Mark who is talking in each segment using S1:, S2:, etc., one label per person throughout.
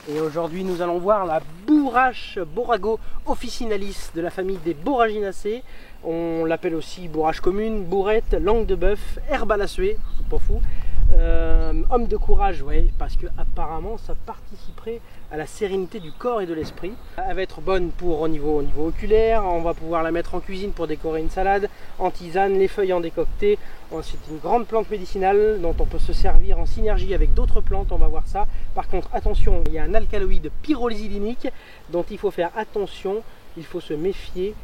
S1: Et aujourd'hui nous allons voir la bourrache Borago officinalis de la famille des Boraginaceae. On l'appelle aussi bourrache commune, bourrette, langue de bœuf, herbe à la suée, c'est pas fou. Homme de courage, ouais, parce que apparemment ça participerait à la sérénité du corps et de l'esprit. Elle va être bonne pour au niveau oculaire, on va pouvoir la mettre en cuisine pour décorer une salade, en tisane, les feuilles en décocté. C'est une grande plante médicinale dont on peut se servir en synergie avec d'autres plantes, on va voir ça. Par contre attention, il y a un alcaloïde pyrrolizidinique dont il faut faire attention, il faut se méfier.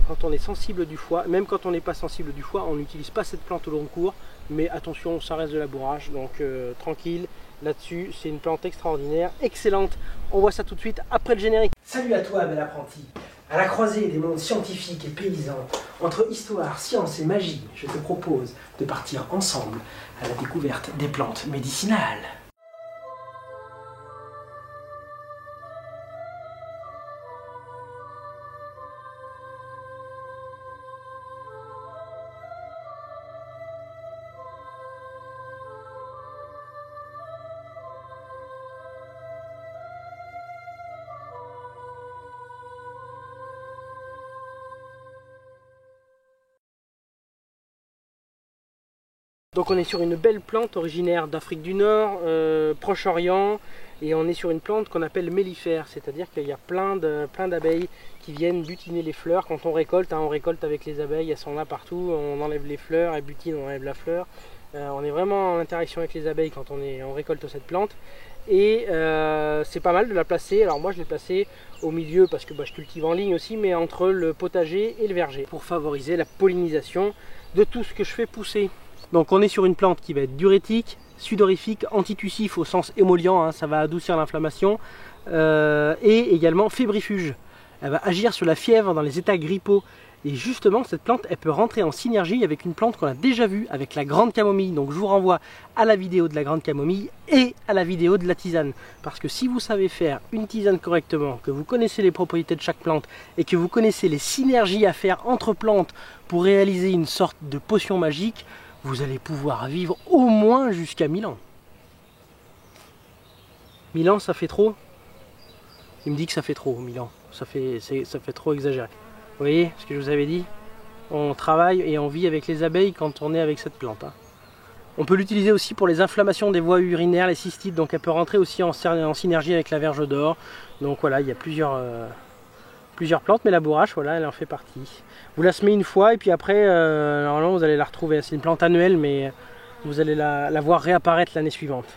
S1: Quand on est sensible du foie, même quand on n'est pas sensible du foie, on n'utilise pas cette plante au long cours, mais attention, ça reste de la bourrache, donc tranquille là-dessus, c'est une plante extraordinaire, excellente. On voit ça tout de suite après le générique. Salut à toi, bel apprenti. À la croisée des mondes scientifiques et paysans, entre histoire, science et magie, je te propose de partir ensemble à la découverte des plantes médicinales. Donc on est sur une belle plante originaire d'Afrique du Nord, Proche-Orient, et on est sur une plante qu'on appelle mellifère, c'est-à-dire qu'il y a plein d'abeilles qui viennent butiner les fleurs. Quand on récolte, on récolte avec les abeilles, elles sont là partout, on enlève les fleurs, elles butinent, on enlève la fleur. On est vraiment en interaction avec les abeilles quand on récolte cette plante. Et c'est pas mal de la placer. Alors moi je l'ai placée au milieu parce que je cultive en ligne aussi, mais entre le potager et le verger, pour favoriser la pollinisation de tout ce que je fais pousser. Donc on est sur une plante qui va être diurétique, sudorifique, antitussif au sens émollient, hein, ça va adoucir l'inflammation, et également fébrifuge. Elle va agir sur la fièvre dans les états grippaux. Et justement, cette plante, elle peut rentrer en synergie avec une plante qu'on a déjà vue, avec la grande camomille. Donc je vous renvoie à la vidéo de la grande camomille et à la vidéo de la tisane. Parce que si vous savez faire une tisane correctement, que vous connaissez les propriétés de chaque plante et que vous connaissez les synergies à faire entre plantes pour réaliser une sorte de potion magique, vous allez pouvoir vivre au moins jusqu'à 1000 ans. 1000 ans, ça fait trop? Il me dit que ça fait trop, 1000 ans. Ça fait trop exagéré. Vous voyez ce que je vous avais dit? On travaille et on vit avec les abeilles quand on est avec cette plante. Hein. On peut l'utiliser aussi pour les inflammations des voies urinaires, les cystites. Donc elle peut rentrer aussi en synergie avec la verge d'or. Donc voilà, il y a plusieurs plantes, mais la bourrache, voilà, elle en fait partie. Vous la semez une fois et puis après, normalement vous allez la retrouver. C'est une plante annuelle, mais vous allez la voir réapparaître l'année suivante,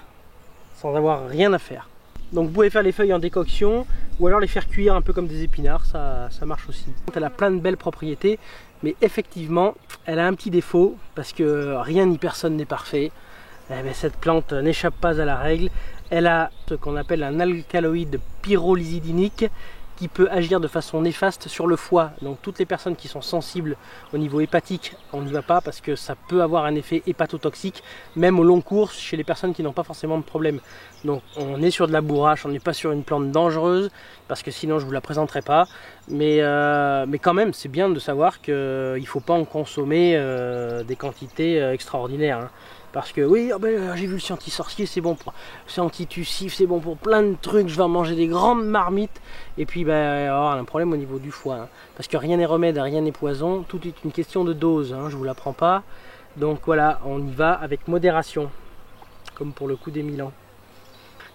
S1: sans avoir rien à faire. Donc vous pouvez faire les feuilles en décoction, ou alors les faire cuire un peu comme des épinards, ça marche aussi. Elle a plein de belles propriétés, mais effectivement, elle a un petit défaut, parce que rien ni personne n'est parfait. Cette plante n'échappe pas à la règle. Elle a ce qu'on appelle un alcaloïde pyrrolizidinique, qui peut agir de façon néfaste sur le foie. Donc toutes les personnes qui sont sensibles au niveau hépatique, on n'y va pas parce que ça peut avoir un effet hépatotoxique, même au long cours chez les personnes qui n'ont pas forcément de problème. Donc on est sur de la bourrache, on n'est pas sur une plante dangereuse, parce que sinon je ne vous la présenterai pas. Mais quand même, c'est bien de savoir qu'il ne faut pas en consommer des quantités extraordinaires. Hein. Parce que oui, j'ai vu le anti-sorcier, c'est bon pour, c'est antitussif, c'est bon pour plein de trucs, je vais en manger des grandes marmites. Et puis alors, un problème au niveau du foie. Hein. Parce que rien n'est remède, rien n'est poison, tout est une question de dose, hein, je ne vous l'apprends pas. Donc voilà, on y va avec modération, comme pour le coup des 1000 ans.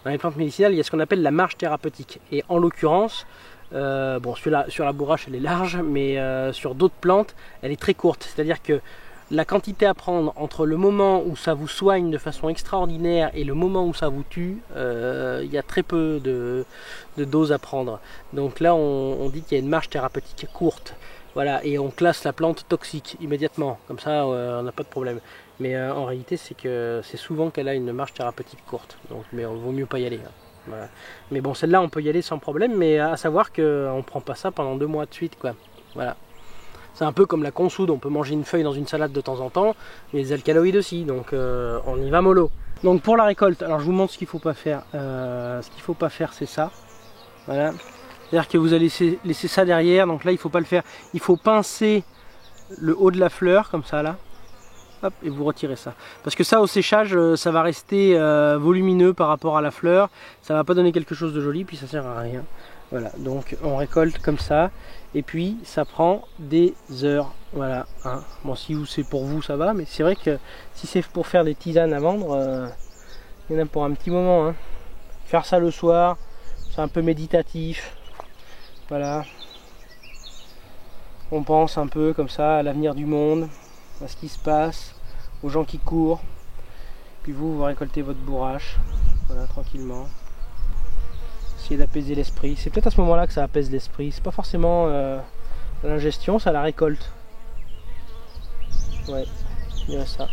S1: Dans les plantes médicinales, il y a ce qu'on appelle la marge thérapeutique. Et en l'occurrence, sur la bourrache elle est large, mais sur d'autres plantes, elle est très courte. C'est-à-dire que la quantité à prendre entre le moment où ça vous soigne de façon extraordinaire et le moment où ça vous tue, il y a très peu de doses à prendre. Donc là, on dit qu'il y a une marge thérapeutique courte. Voilà, et on classe la plante toxique immédiatement. Comme ça, on n'a pas de problème. Mais en réalité, c'est souvent qu'elle a une marge thérapeutique courte. Donc, mais il vaut mieux pas y aller. Hein. Voilà. Mais bon, celle-là, on peut y aller sans problème. Mais à savoir qu'on ne prend pas ça pendant 2 mois de suite, quoi. Voilà. C'est un peu comme la consoude, on peut manger une feuille dans une salade de temps en temps, mais les alcaloïdes aussi, donc on y va mollo. Donc pour la récolte, alors je vous montre ce qu'il ne faut pas faire. Ce qu'il ne faut pas faire, c'est ça. Voilà. C'est-à-dire que vous allez laisser ça derrière, donc là il ne faut pas le faire. Il faut pincer le haut de la fleur, comme ça là. hop, et vous retirez ça. Parce que ça, au séchage, ça va rester volumineux par rapport à la fleur. Ça va pas donner quelque chose de joli, puis ça sert à rien. Voilà, donc on récolte comme ça. Et puis, ça prend des heures. Voilà. Hein. Bon, si c'est pour vous, ça va. Mais c'est vrai que si c'est pour faire des tisanes à vendre, il y en a pour un petit moment. Hein. Faire ça le soir, c'est un peu méditatif. Voilà. On pense un peu comme ça à l'avenir du monde, à ce qui se passe, aux gens qui courent. Puis vous récoltez votre bourrache, voilà, tranquillement. Essayez d'apaiser l'esprit. C'est peut-être à ce moment-là que ça apaise l'esprit. C'est pas forcément l'ingestion, c'est la récolte. Ouais, il y a ça.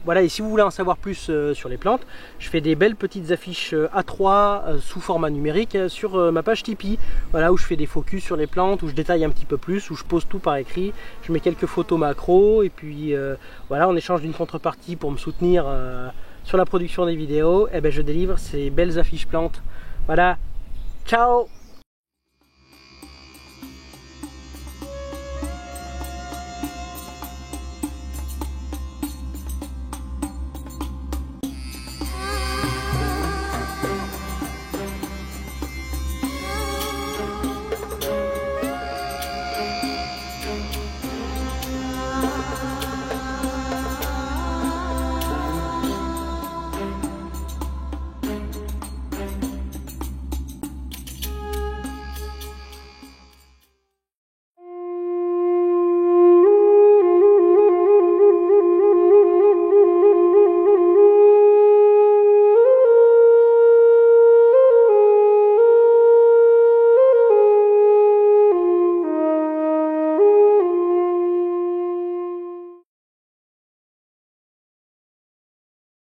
S1: Voilà, et si vous voulez en savoir plus sur les plantes, je fais des belles petites affiches A3 sous format numérique sur ma page Tipeee. Voilà, où je fais des focus sur les plantes, où je détaille un petit peu plus, où je pose tout par écrit. Je mets quelques photos macro, et puis voilà, en échange d'une contrepartie pour me soutenir sur la production des vidéos, et ben je délivre ces belles affiches plantes. Voilà, ciao!